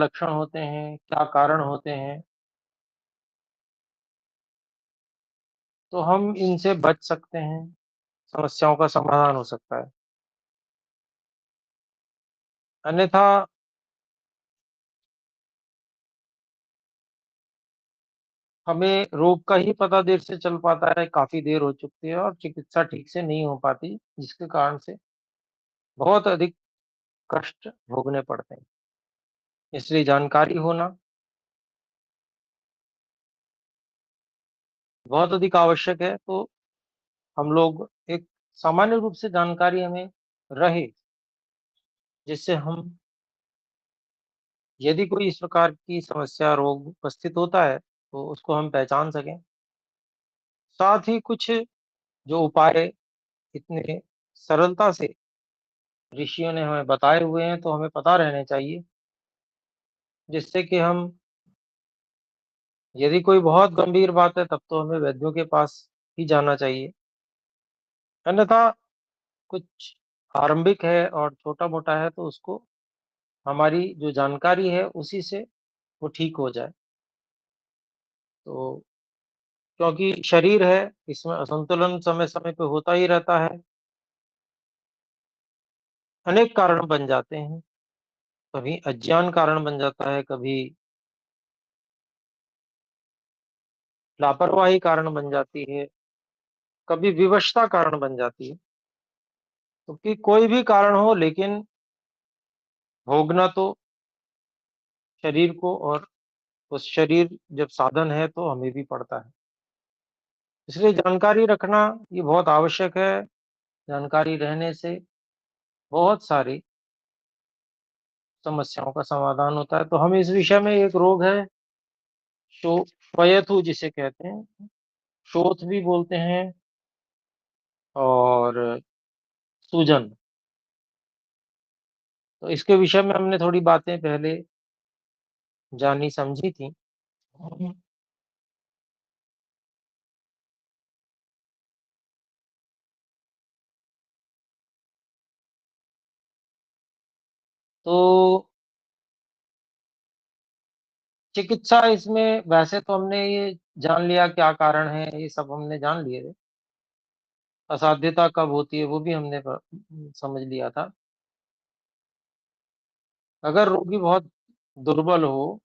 लक्षण होते हैं, क्या कारण होते हैं, तो हम इनसे बच सकते हैं, समस्याओं का समाधान हो सकता है। अन्यथा हमें रोग का ही पता देर से चल पाता है, काफ़ी देर हो चुकती है और चिकित्सा ठीक से नहीं हो पाती, जिसके कारण से बहुत अधिक कष्ट भोगने पड़ते हैं। इसलिए जानकारी होना बहुत अधिक आवश्यक है, तो हम लोग एक सामान्य रूप से जानकारी हमें रहे, जिससे हम यदि कोई इस प्रकार की समस्या, रोग उपस्थित होता है, तो उसको हम पहचान सकें। साथ ही कुछ जो उपाय इतने सरलता से ऋषियों ने हमें बताए हुए हैं, तो हमें पता रहने चाहिए, जिससे कि हम यदि कोई बहुत गंभीर बात है, तब तो हमें वैद्यों के पास ही जाना चाहिए। अन्यथा कुछ आरंभिक है और छोटा-मोटा है, तो उसको हमारी जो जानकारी है, उसी से वो ठीक हो जाए। तो क्योंकि शरीर है, इसमें असंतुलन समय-समय पे होता ही रहता है। अनेक कारण बन जाते हैं, कभी अज्ञान कारण बन जाता है, कभी लापरवाही कारण बन जाती है, कभी विवशता कारण बन जाती है। क्योंकि कोई भी कारण हो, लेकिन भोगना तो शरीर को, और उस शरीर जब साधन है, तो हमें भी पड़ता है। इसलिए जानकारी रखना ये बहुत आवश्यक है। जानकारी रहने से बहुत सारी समस्याओं का समाधान होता है। तो हम इस विषय में, एक रोग है श्वेयथु जिसे कहते हैं, शोथ भी बोलते हैं, और सूजन। तो इसके विषय में हमने थोड़ी बातें पहले जानी समझी थी। तो चिकित्सा इसमें, वैसे तो हमने ये जान लिया क्या कारण है, ये सब हमने जान लिए थे। असाध्यता कब होती है, वो भी हमने समझ लिया था। अगर रोगी बहुत दुर्बल हो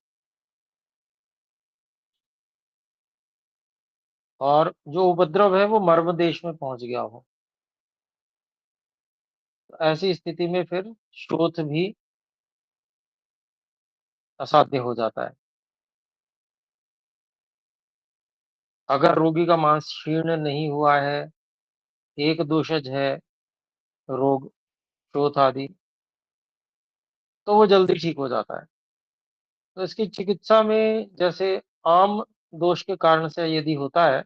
और जो उपद्रव है वो मर्म देश में पहुंच गया हो, तो ऐसी स्थिति में फिर शोथ भी असाध्य हो जाता है। अगर रोगी का मांस क्षीण नहीं हुआ है, एक दोषज है रोग, शोथ आदि, तो वो जल्दी ठीक हो जाता है। तो इसकी चिकित्सा में, जैसे आम दोष के कारण से यदि होता है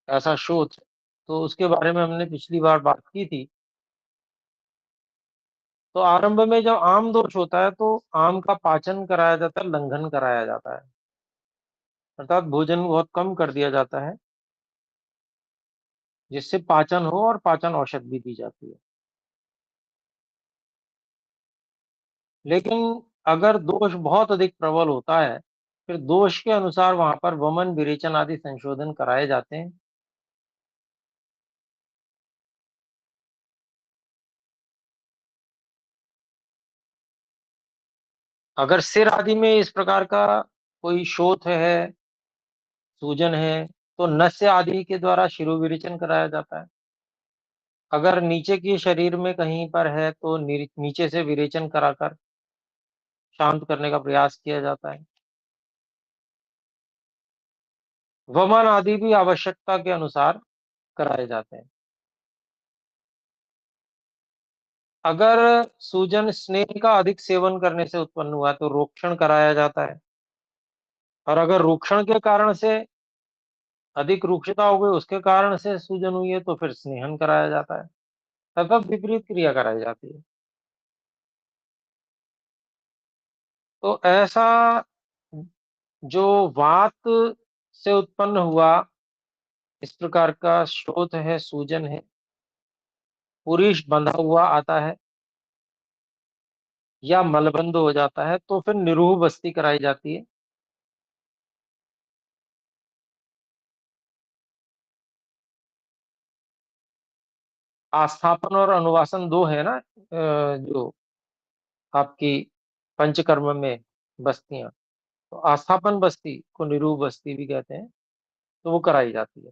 ऐसा शोथ, तो उसके बारे में हमने पिछली बार बात की थी। तो आरंभ में जब आम दोष होता है, तो आम का पाचन कराया जाता है, लंघन कराया जाता है, अर्थात भोजन बहुत कम कर दिया जाता है, जिससे पाचन हो, और पाचन औषध भी दी जाती है। लेकिन अगर दोष बहुत अधिक प्रबल होता है, फिर दोष के अनुसार वहां पर वमन, विरेचन आदि संशोधन कराए जाते हैं। अगर सिर आदि में इस प्रकार का कोई शोथ है, सूजन है, तो नस्य आदि के द्वारा शिरोविरेचन कराया जाता है। अगर नीचे के शरीर में कहीं पर है, तो नीचे से विरेचन कराकर शांत करने का प्रयास किया जाता है। वमन आदि भी आवश्यकता के अनुसार कराए जाते हैं। अगर सूजन स्नेह का अधिक सेवन करने से उत्पन्न हुआ, तो रोक्षण कराया जाता है। और अगर रोक्षण के कारण से अधिक रुक्षता हो गई, उसके कारण से सूजन हुई है, तो फिर स्नेहन कराया जाता है। तथा विपरीत क्रिया कराई जाती है। तो ऐसा जो वात से उत्पन्न हुआ, इस प्रकार का शोथ है, सूजन है, पुरुष बंधा हुआ आता है, या मलबंध हो जाता है तो फिर निरूह बस्ती कराई जाती है। आस्थापन और अनुवासन दो है ना, जो आपकी पंचकर्म में बस्तियां। तो आस्थापन बस्ती को निरूह बस्ती भी कहते हैं, तो वो कराई जाती है।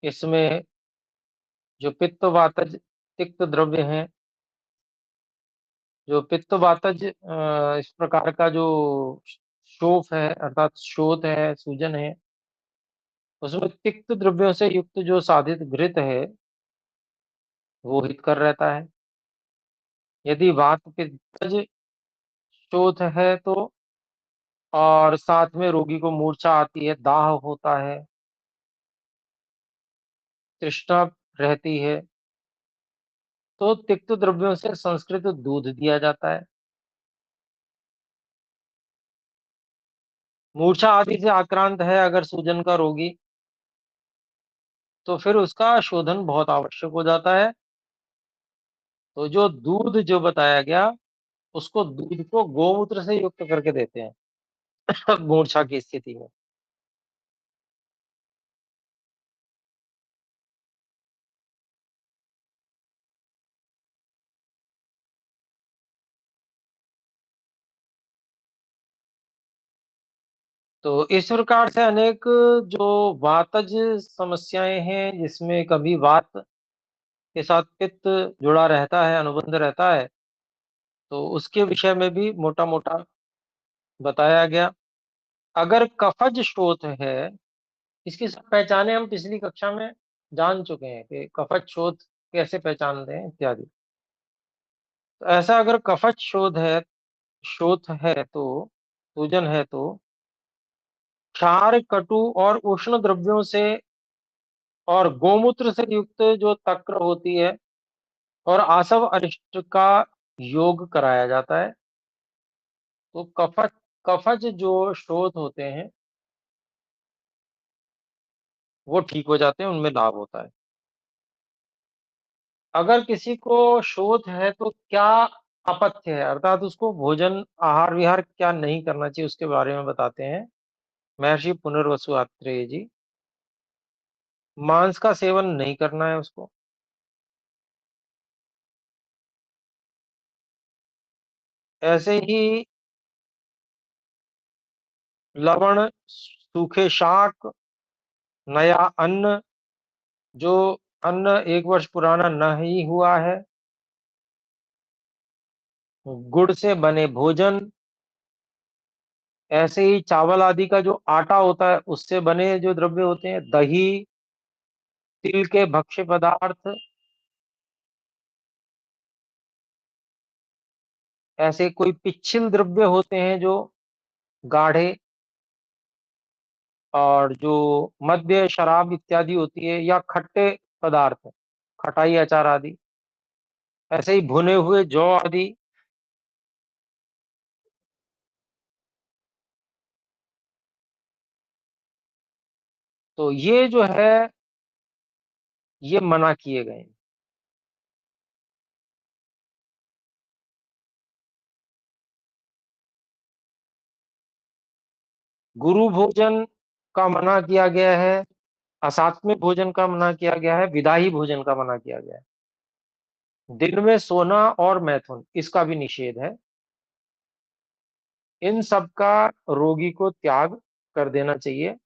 इसमें जो पित्त वातज तिक्त द्रव्य हैं, जो पित्त वातज इस प्रकार का जो शोफ है अर्थात शोथ है, सूजन है, उसमें तिक्त द्रव्यों से युक्त जो साधित घृत है वो हितकर रहता है। यदि वात पित्तज शोथ है तो, और साथ में रोगी को मूर्छा आती है, दाह होता है, तृष्णा रहती है, तो तिक्त द्रव्यों से संस्कृत दूध दिया जाता है। मूर्छा आदि से आक्रांत है अगर सूजन का रोगी, तो फिर उसका शोधन बहुत आवश्यक हो जाता है। तो जो दूध जो बताया गया, उसको दूध को गोमूत्र से युक्त करके देते हैं मूर्छा की स्थिति में। तो इस प्रकार से अनेक जो वातज समस्याएं हैं, जिसमें कभी वात के साथ पित्त जुड़ा रहता है, अनुबंध रहता है, तो उसके विषय में भी मोटा मोटा बताया गया। अगर कफज शोथ है, इसकी सब पहचाने हम पिछली कक्षा में जान चुके हैं कि कफज शोथ कैसे पहचानते हैं इत्यादि। तो ऐसा अगर कफज शोथ है तो, सूजन है तो, क्षार कटु और उष्ण द्रव्यों से और गोमूत्र से युक्त जो तक्र होती है और आसव अरिष्ट का योग कराया जाता है। तो कफज जो शोथ होते हैं वो ठीक हो जाते हैं, उनमें लाभ होता है। अगर किसी को शोथ है तो क्या अपथ्य है, अर्थात उसको भोजन आहार विहार क्या नहीं करना चाहिए, उसके बारे में बताते हैं महर्षि पुनर्वसु आत्रेय जी। मांस का सेवन नहीं करना है उसको। ऐसे ही लवण, सूखे शाक, नया अन्न, जो अन्न 1 वर्ष पुराना न ही हुआ है, गुड़ से बने भोजन, ऐसे ही चावल आदि का जो आटा होता है उससे बने जो द्रव्य होते हैं, दही, तिल के भक्ष्य पदार्थ, ऐसे कोई पिच्छल द्रव्य होते हैं जो गाढ़े, और जो मद्य शराब इत्यादि होती है, या खट्टे पदार्थ, खटाई अचार आदि, ऐसे ही भुने हुए जौ आदि, तो ये जो है ये मना किए गए हैं। गुरु भोजन का मना किया गया है, असात्विक भोजन का मना किया गया है, विदाही भोजन का मना किया गया है। दिन में सोना और मैथुन इसका भी निषेध है। इन सब का रोगी को त्याग कर देना चाहिए।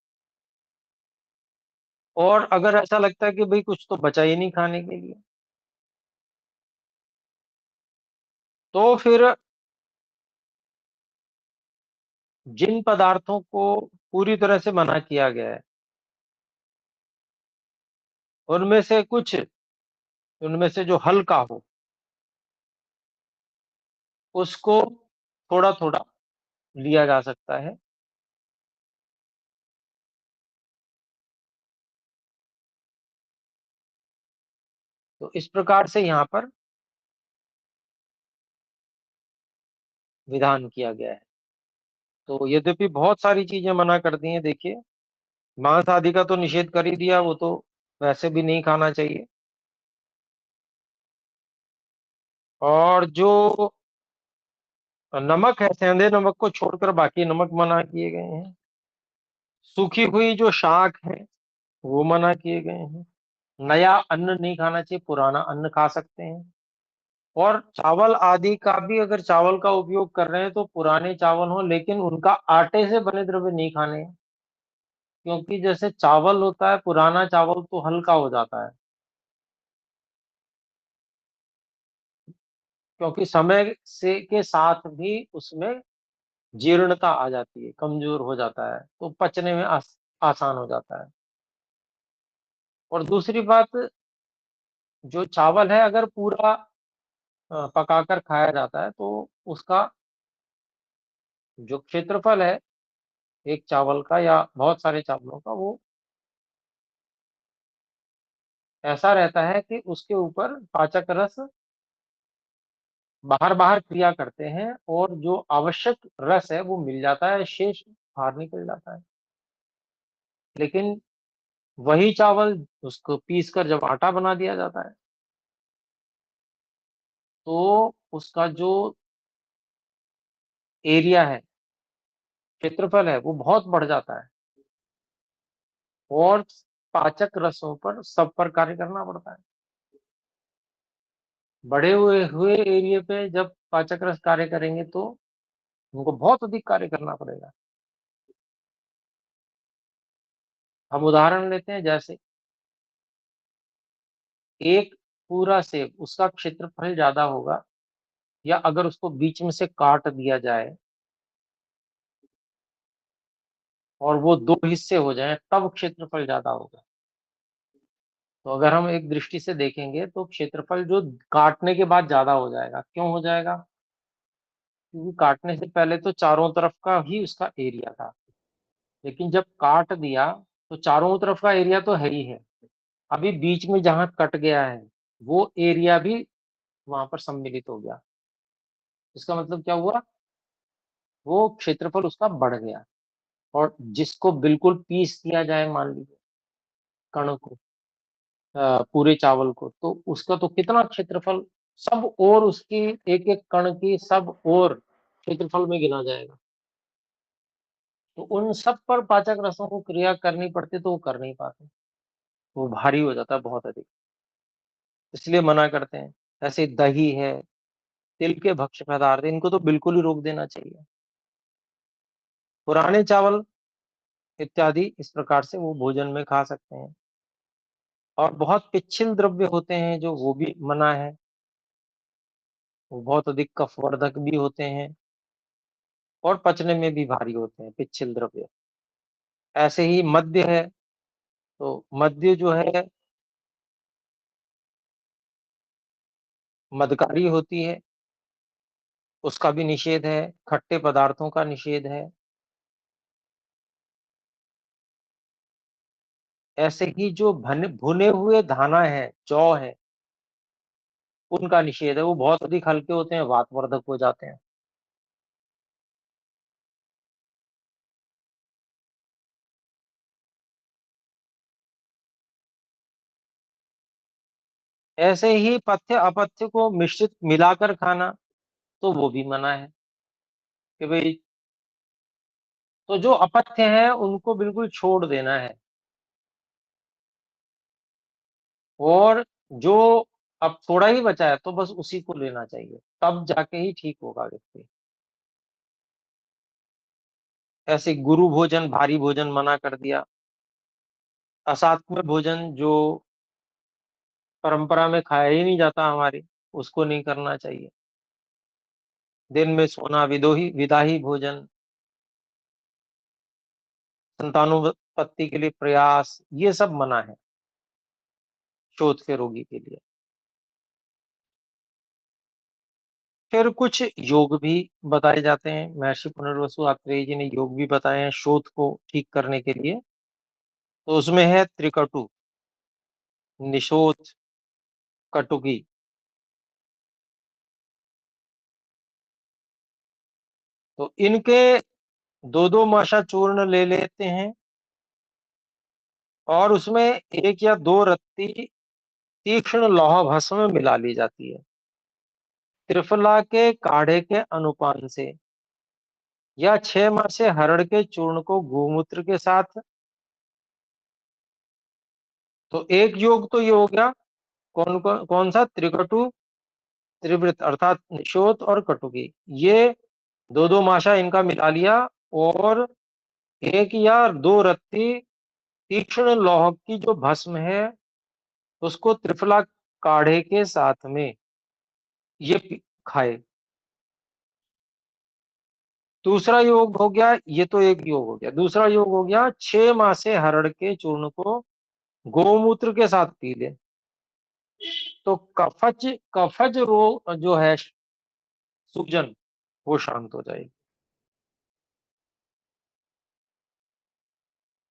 और अगर ऐसा लगता है कि भाई कुछ तो बचा ही नहीं खाने के लिए, तो फिर जिन पदार्थों को पूरी तरह से मना किया गया है, उनमें से कुछ, उनमें से जो हल्का हो उसको थोड़ा थोड़ा लिया जा सकता है। तो इस प्रकार से यहाँ पर विधान किया गया है। तो यद्यपि बहुत सारी चीजें मना कर दी हैं, देखिए मांस आदि का तो निषेध कर ही दिया, वो तो वैसे भी नहीं खाना चाहिए। और जो नमक है, सेंधे नमक को छोड़कर बाकी नमक मना किए गए हैं। सूखी हुई जो शाक है वो मना किए गए हैं। नया अन्न नहीं खाना चाहिए, पुराना अन्न खा सकते हैं। और चावल आदि का भी, अगर चावल का उपयोग कर रहे हैं तो पुराने चावल हो, लेकिन उनका आटे से बने द्रव्य नहीं खाने हैं। क्योंकि जैसे चावल होता है, पुराना चावल तो हल्का हो जाता है, क्योंकि समय से के साथ भी उसमें जीर्णता आ जाती है, कमजोर हो जाता है, तो पचने में आसान हो जाता है। और दूसरी बात, जो चावल है अगर पूरा पकाकर खाया जाता है तो उसका जो क्षेत्रफल है एक चावल का या बहुत सारे चावलों का, वो ऐसा रहता है कि उसके ऊपर पाचक रस बाहर बाहर क्रिया करते हैं, और जो आवश्यक रस है वो मिल जाता है, शेष बाहर निकल जाता है। लेकिन वही चावल, उसको पीस कर जब आटा बना दिया जाता है तो उसका जो एरिया है, क्षेत्रफल है, वो बहुत बढ़ जाता है, और पाचक रसों पर सब पर कार्य करना पड़ता है। बढ़े हुए हुए एरिया पे जब पाचक रस कार्य करेंगे तो उनको बहुत अधिक कार्य करना पड़ेगा। हम उदाहरण लेते हैं, जैसे एक पूरा सेब, उसका क्षेत्रफल ज्यादा होगा, या अगर उसको बीच में से काट दिया जाए और वो दो हिस्से हो जाएं, तब क्षेत्रफल ज्यादा होगा। तो अगर हम एक दृष्टि से देखेंगे तो क्षेत्रफल जो काटने के बाद ज्यादा हो जाएगा। क्यों हो जाएगा? क्योंकि काटने से पहले तो चारों तरफ का ही उसका एरिया था, लेकिन जब काट दिया तो चारों तरफ का एरिया तो है ही है, अभी बीच में जहां कट गया है वो एरिया भी वहां पर सम्मिलित हो गया। इसका मतलब क्या हुआ? वो क्षेत्रफल उसका बढ़ गया। और जिसको बिल्कुल पीस दिया जाए, मान लीजिए कण को, पूरे चावल को, तो उसका तो कितना क्षेत्रफल, सब और उसकी एक एक कण की सब और क्षेत्रफल में गिना जाएगा। तो उन सब पर पाचक रसों को क्रिया करनी पड़ती, तो वो कर नहीं पाते, वो भारी हो जाता है बहुत अधिक, इसलिए मना करते हैं। ऐसे दही है, तिल के भक्ष्य पदार्थ, इनको तो बिल्कुल ही रोक देना चाहिए। पुराने चावल इत्यादि इस प्रकार से वो भोजन में खा सकते हैं। और बहुत पिच्छल द्रव्य होते हैं जो, वो भी मना है। वो बहुत अधिक कफवर्धक भी होते हैं और पचने में भी भारी होते हैं, पिच्छल द्रव्य। ऐसे ही मद्य है, तो मद्य जो है मदकारी होती है, उसका भी निषेध है। खट्टे पदार्थों का निषेध है। ऐसे ही जो भुने हुए धाना है, जौ है, उनका निषेध है। वो बहुत अधिक हल्के होते हैं, वातवर्धक हो जाते हैं। ऐसे ही पथ्य अपथ्य को मिश्रित मिलाकर खाना, तो वो भी मना है कि भाई, तो जो अपथ्य है उनको बिल्कुल छोड़ देना है, और जो अब थोड़ा ही बचा है तो बस उसी को लेना चाहिए, तब जाके ही ठीक होगा व्यक्ति। ऐसे गुरु भोजन, भारी भोजन मना कर दिया। असात्म भोजन जो परंपरा में खाया ही नहीं जाता हमारी, उसको नहीं करना चाहिए। दिन में सोना, विदोही विदाही भोजन, संतानोत्पत्ति के लिए प्रयास, ये सब मना है शोथ के रोगी के लिए। फिर कुछ योग भी बताए जाते हैं। महर्षि पुनर्वसु आत्रेय जी ने योग भी बताए हैं शोथ को ठीक करने के लिए। तो उसमें है त्रिकटु, निशोथ, कटुकी। तो इनके दो दो माशा चूर्ण ले लेते हैं, और उसमें एक या दो रत्ती तीक्ष्ण लौह भस्म मिला ली जाती है। त्रिफला के काढ़े के अनुपान से, या 6 माह से हरड़ के चूर्ण को गोमूत्र के साथ। तो एक योग तो ये हो गया, कौन सा, त्रिकटु त्रिवृत अर्थात निशोथ और कटुकी, ये दो दो माशा इनका मिला लिया, और एक या दो रत्ती तीक्ष्ण लौह की जो भस्म है उसको त्रिफला काढ़े के साथ में ये खाए। दूसरा योग हो गया, ये तो एक योग हो गया, दूसरा योग हो गया 6 माह से हरड़ के चूर्ण को गोमूत्र के साथ पी ले। तो कफज रोग जो है, सूजन, वो शांत हो जाएगी।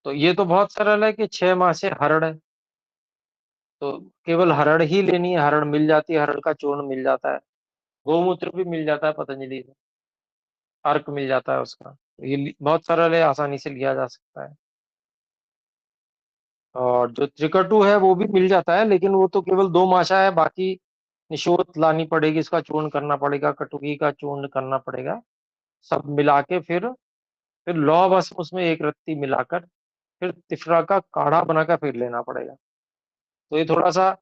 तो ये तो बहुत सरल है कि 6 माह से हरड़ है, तो केवल हरड़ ही लेनी है, हरड़ मिल जाती है, हरड़ का चूर्ण मिल जाता है, गोमूत्र भी मिल जाता है पतंजलि से, अर्क मिल जाता है उसका, तो ये बहुत सरल है, आसानी से लिया जा सकता है। और जो त्रिकटु है वो भी मिल जाता है, लेकिन वो तो केवल दो माशा है, बाकी निशोत लानी पड़ेगी, इसका चूर्ण करना पड़ेगा, कटुकी का चूर्ण करना पड़ेगा, सब मिला के फिर लौह भस्म उसमें एक रत्ती मिलाकर फिर तिफरा का काढ़ा बनाकर फिर लेना पड़ेगा। तो ये थोड़ा सा,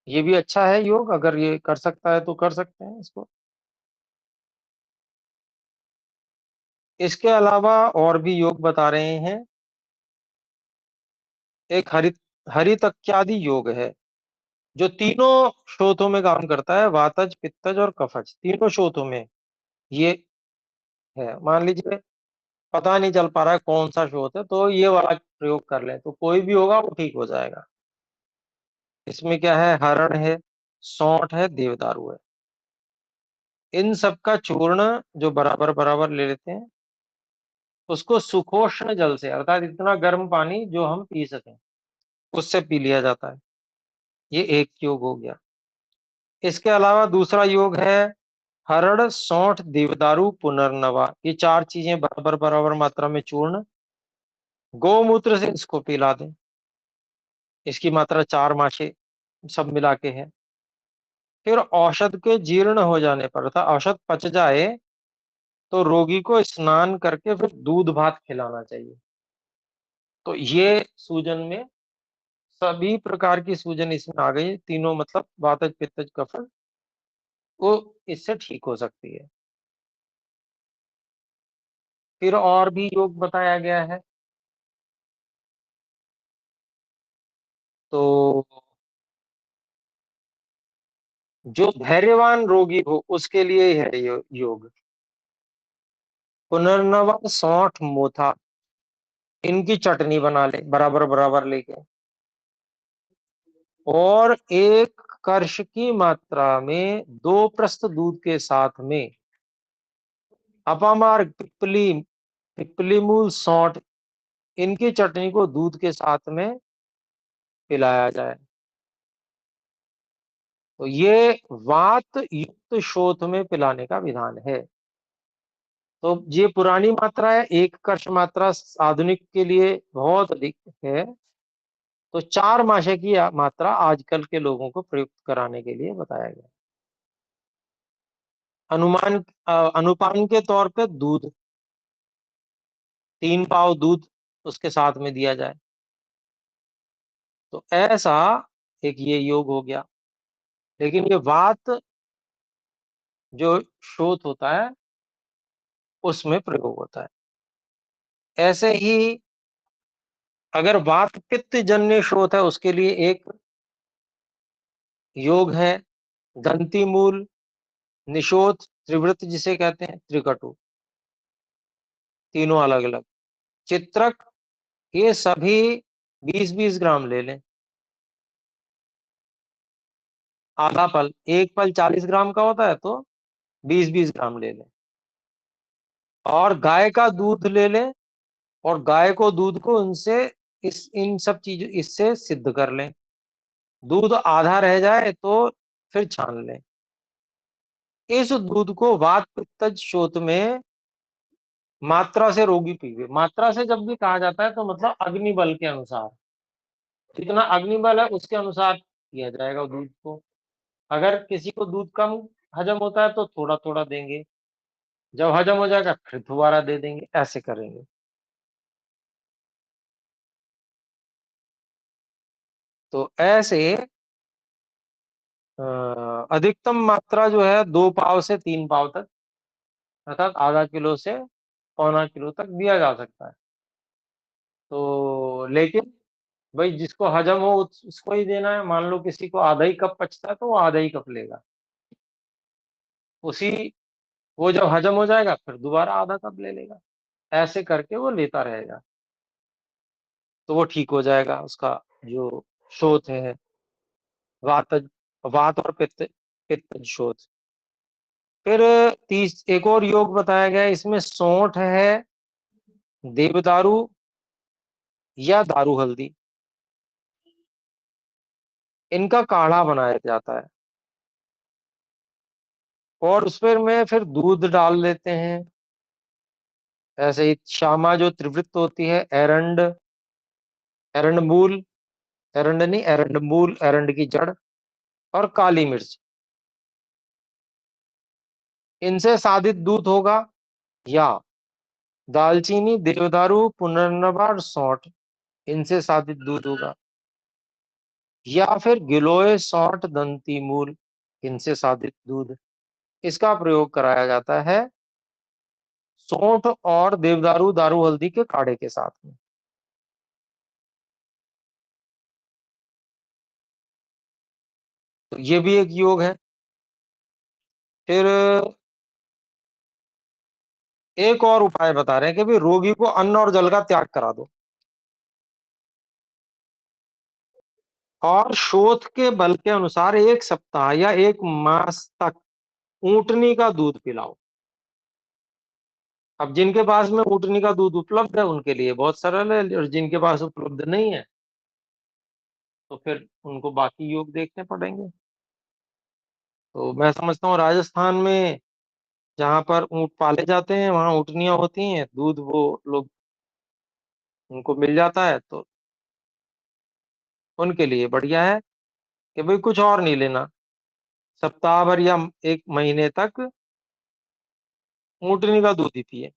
ये भी अच्छा है योग, अगर ये कर सकता है तो कर सकते हैं इसको। इसके अलावा और भी योग बता रहे हैं। एक हरितक्यादि योग है, जो तीनों श्रोतों में काम करता है, वातज पित्तज और कफज, तीनों श्रोतों में ये है। मान लीजिए पता नहीं चल पा रहा है कौन सा श्रोत है, तो ये वाला प्रयोग कर लें, तो कोई भी होगा वो ठीक हो जाएगा। इसमें क्या है, हरण है, सौंठ है, देवदारू है, इन सब का चूर्ण जो बराबर बराबर ले लेते हैं, उसको सुखोष्ण जल से, अर्थात इतना गर्म पानी जो हम पी सकें, उससे पी लिया जाता है। ये एक योग हो गया। इसके अलावा दूसरा योग है हरड़, सौंठ, देवदारू, पुनर्नवा, ये चार चीजें बराबर बराबर मात्रा में चूर्ण गौमूत्र से इसको पिला दें। इसकी मात्रा 4 माशे सब मिला के है। फिर औषध के जीर्ण हो जाने पर, अर्थात औषध पच जाए, तो रोगी को स्नान करके फिर दूध भात खिलाना चाहिए। तो ये सूजन में सभी प्रकार की सूजन इसमें आ गई, तीनों मतलब वातज पित्तज कफज, वो इससे ठीक हो सकती है। फिर और भी योग बताया गया है। तो जो धैर्यवान रोगी हो उसके लिए है योग। पुनर्नवा, सौंठ, मोथा, इनकी चटनी बना ले बराबर बराबर लेके, और एक कर्श की मात्रा में 2 प्रस्त दूध के साथ में अपामार, पिपली मूल, सौंठ, इनकी चटनी को दूध के साथ में पिलाया जाए। तो ये वात युक्त शोथ में पिलाने का विधान है। तो ये पुरानी मात्रा है, एक कर्ष मात्रा आधुनिक के लिए बहुत अधिक है। तो 4 माशे की मात्रा आजकल के लोगों को प्रयुक्त कराने के लिए बताया गया। अनुपान के तौर पे दूध, 3 पाव दूध उसके साथ में दिया जाए। तो ऐसा एक ये योग हो गया। लेकिन ये वात जो शोथ होता है उसमें प्रयोग होता है। ऐसे ही अगर वात पित्त जन्य शोथ है, उसके लिए एक योग है, दंती मूल, निशोथ, त्रिवृत जिसे कहते हैं, त्रिकटु, तीनों अलग अलग, चित्रक, ये सभी 20-20 ग्राम ले लें। आधा पल, एक पल 40 ग्राम का होता है, तो 20-20 ग्राम ले लें। और गाय का दूध ले लें, और गाय को दूध को इनसे इन सब चीज इससे सिद्ध कर लें। दूध आधा रह जाए तो फिर छान लें। इस दूध को वात पित्तज शोथ में मात्रा से रोगी पीवे। मात्रा से जब भी कहा जाता है तो मतलब अग्नि बल के अनुसार, जितना अग्नि बल है उसके अनुसार किया जाएगा दूध को। अगर किसी को दूध कम हजम होता है तो थोड़ा थोड़ा देंगे, जब हजम हो जाएगा फिर दोबारा दे देंगे, ऐसे करेंगे। तो ऐसे अधिकतम मात्रा जो है 2 पाव से 3 पाव तक, अर्थात आधा किलो से पौना किलो तक दिया जा सकता है। तो लेकिन भाई जिसको हजम हो उसको ही देना है। मान लो किसी को आधा ही कप पचता है तो वो आधा ही कप लेगा, उसी वो जब हजम हो जाएगा फिर दोबारा आधा कप ले लेगा, ऐसे करके वो लेता रहेगा। तो वो ठीक हो जाएगा उसका जो शोथ है, वात वात और पित्त, पित्त शोथ। फिर एक और योग बताया गया है, इसमें सौंठ है, देवदारू या दारू हल्दी, इनका काढ़ा बनाया जाता है। और उसमें में फिर दूध डाल देते हैं। ऐसे ही श्यामा जो त्रिवृत्त होती है, एरंड, एरंड मूल, एरंड नहीं एरंड मूल, एरंड की जड़, और काली मिर्च, इनसे साधित दूध होगा। या दालचीनी, देवदारू, पुनर्नवा और सौंठ, इनसे साधित दूध होगा। या फिर गिलोय, सौंठ, दंती मूल, इनसे साधित दूध। इसका प्रयोग कराया जाता है सौंठ और देवदारू दारू हल्दी के काढ़े के साथ में। तो ये भी एक योग है। फिर एक और उपाय बता रहे हैं कि भाई रोगी को अन्न और जल का त्याग करा दो, और शोथ के बल के अनुसार 1 सप्ताह या 1 मास तक ऊंटनी का दूध पिलाओ। अब जिनके पास में ऊंटनी का दूध उपलब्ध है उनके लिए बहुत सरल है, और जिनके पास उपलब्ध नहीं है तो फिर उनको बाकी योग देखने पड़ेंगे। तो मैं समझता हूँ राजस्थान में जहाँ पर ऊंट पाले जाते हैं वहां ऊँटनियां होती हैं, दूध वो लोग उनको मिल जाता है, तो उनके लिए बढ़िया है कि भाई कुछ और नहीं लेना, सप्ताह भर या 1 महीने तक ऊँटनी का दूध ही पिए।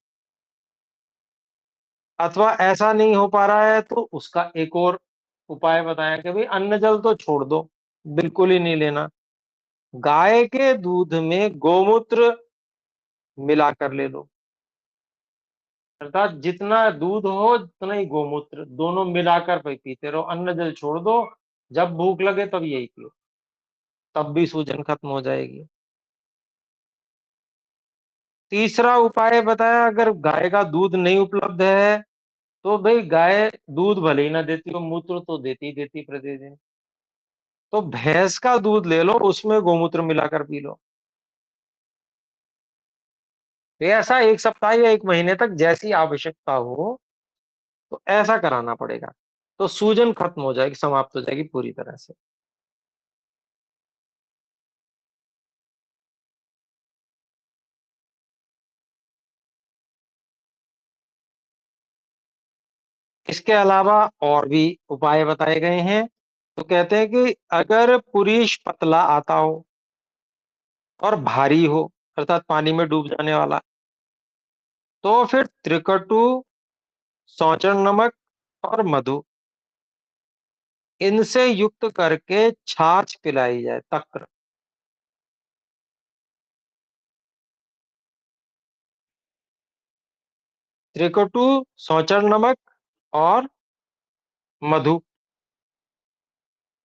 अथवा ऐसा नहीं हो पा रहा है तो उसका एक और उपाय बताया कि भाई अन्न जल तो छोड़ दो, बिल्कुल ही नहीं लेना, गाय के दूध में गोमूत्र मिलाकर ले लो। अर्थात जितना दूध हो उतना ही गोमूत्र, दोनों मिलाकर पीते रहो, अन्न जल छोड़ दो। जब भूख लगे तब यही पियो, तब भी सूजन खत्म हो जाएगी। तीसरा उपाय बताया, अगर गाय का दूध नहीं उपलब्ध है तो भाई गाय दूध भले ही ना देती हो, मूत्र तो देती देती प्रतिदिन, तो भैंस का दूध ले लो, उसमें गोमूत्र मिलाकर पी लो। तो ऐसा 1 सप्ताह या 1 महीने तक जैसी आवश्यकता हो तो ऐसा कराना पड़ेगा, तो सूजन खत्म हो जाएगी, समाप्त हो जाएगी पूरी तरह से। इसके अलावा और भी उपाय बताए गए हैं। तो कहते हैं कि अगर पुरुष पतला आता हो और भारी हो, अर्थात पानी में डूब जाने वाला, तो फिर त्रिकटु, सौचन नमक और मधु, इनसे युक्त करके छाछ पिलाई जाए, तक्र। त्रिकटु, सौचन नमक और मधु,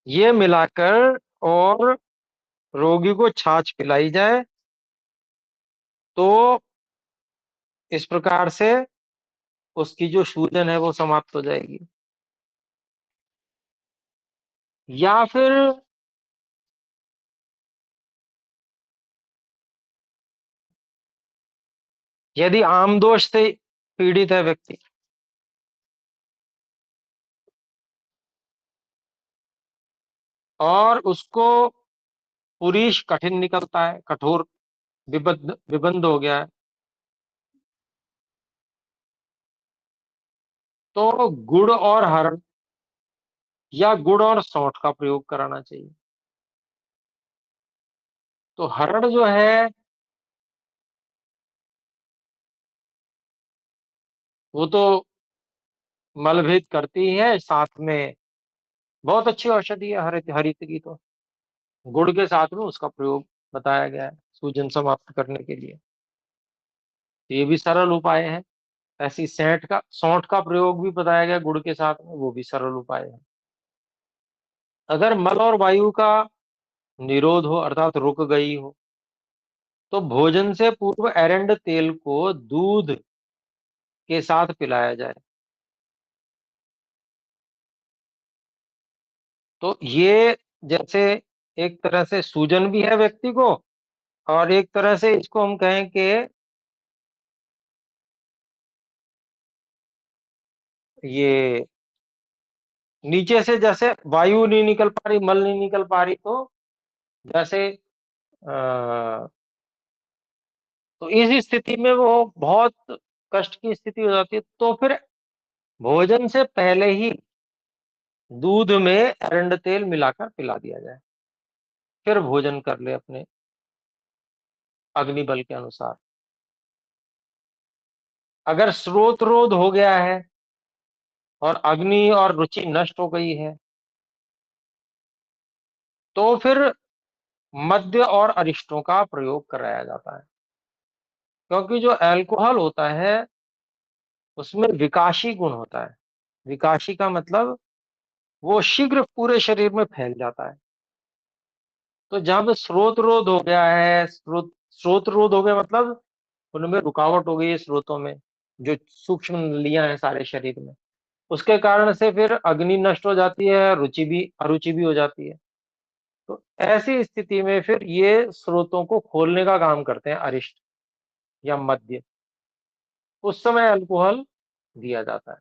ये मिलाकर और रोगी को छाछ पिलाई जाए, तो इस प्रकार से उसकी जो सूजन है वो समाप्त हो जाएगी। या फिर यदि आमदोष से पीड़ित है व्यक्ति, और उसको पुरीश कठिन निकलता है, कठोर विबद्ध विबंध हो गया है, तो गुड़ और हर या गुड़ और सौंठ का प्रयोग कराना चाहिए। तो हरड़ जो है वो तो मलभेद करती ही है, साथ में बहुत अच्छी औषधि है हरित हरित की तो। गुड़ के साथ में उसका प्रयोग बताया गया है सूजन समाप्त करने के लिए। तो ये भी सरल उपाय है। ऐसी सौंठ का प्रयोग भी बताया गया गुड़ के साथ में, वो भी सरल उपाय है। अगर मल और वायु का निरोध हो अर्थात रुक गई हो, तो भोजन से पूर्व एरंड तेल को दूध के साथ पिलाया जाए। तो ये जैसे एक तरह से सूजन भी है व्यक्ति को, और एक तरह से इसको हम कहें कि ये नीचे से जैसे वायु नहीं निकल पा रही, मल नहीं निकल पा रही, तो जैसे तो इस स्थिति में वो बहुत कष्ट की स्थिति हो जाती है, तो फिर भोजन से पहले ही दूध में एरंड तेल मिलाकर पिला दिया जाए, फिर भोजन कर ले अपने अग्नि बल के अनुसार। अगर स्रोत रोध हो गया है और अग्नि और रुचि नष्ट हो गई है, तो फिर मद्य और अरिष्टों का प्रयोग कराया जाता है। क्योंकि जो अल्कोहल होता है उसमें विकाशी गुण होता है। विकाशी का मतलब वो शीघ्र पूरे शरीर में फैल जाता है। तो जब स्रोत रोध हो गया है, स्रोत रोध हो गया मतलब उनमें रुकावट हो गई है स्रोतों में, जो सूक्ष्म नलियां हैं सारे शरीर में, उसके कारण से फिर अग्नि नष्ट हो जाती है, रुचि भी अरुचि भी हो जाती है। तो ऐसी स्थिति में फिर ये स्रोतों को खोलने का काम करते हैं अरिष्ट या मद्य। उस समय अल्कोहल दिया जाता है।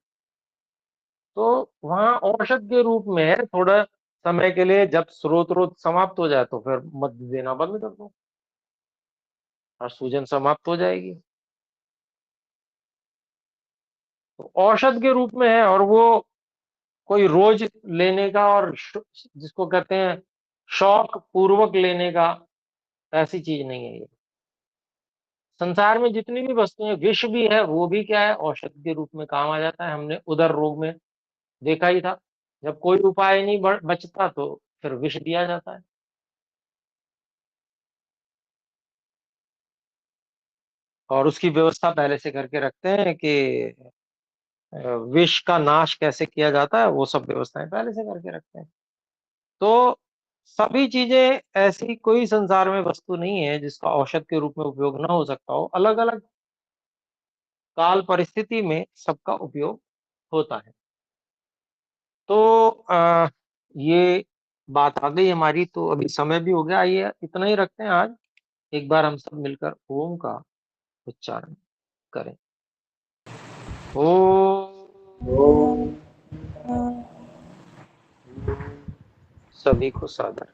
तो वहां औषध के रूप में है, थोड़ा समय के लिए जब स्रोत रोध समाप्त हो जाए तो फिर मद्य देना बंद कर दो और सूजन समाप्त हो जाएगी। तो औषध के रूप में है, और वो कोई रोज लेने का और जिसको कहते हैं शौक पूर्वक लेने का, ऐसी चीज नहीं है ये। संसार में जितनी भी वस्तुएं, विष भी है वो भी क्या है, औषध के रूप में काम आ जाता है। हमने उदर रोग में देखा ही था, जब कोई उपाय नहीं बचता तो फिर विष दिया जाता है। और उसकी व्यवस्था पहले से करके रखते हैं कि विष का नाश कैसे किया जाता है, वो सब व्यवस्थाएं पहले से करके रखते हैं। तो सभी चीजें, ऐसी कोई संसार में वस्तु नहीं है जिसका औषध के रूप में उपयोग ना हो सकता हो। अलग अलग काल परिस्थिति में सबका उपयोग होता है। तो ये बात आ गई हमारी, तो अभी समय भी हो गया, आइए इतना ही रखते हैं आज। एक बार हम सब मिलकर ओम का उच्चारण करें। ओम। सभी को सादर।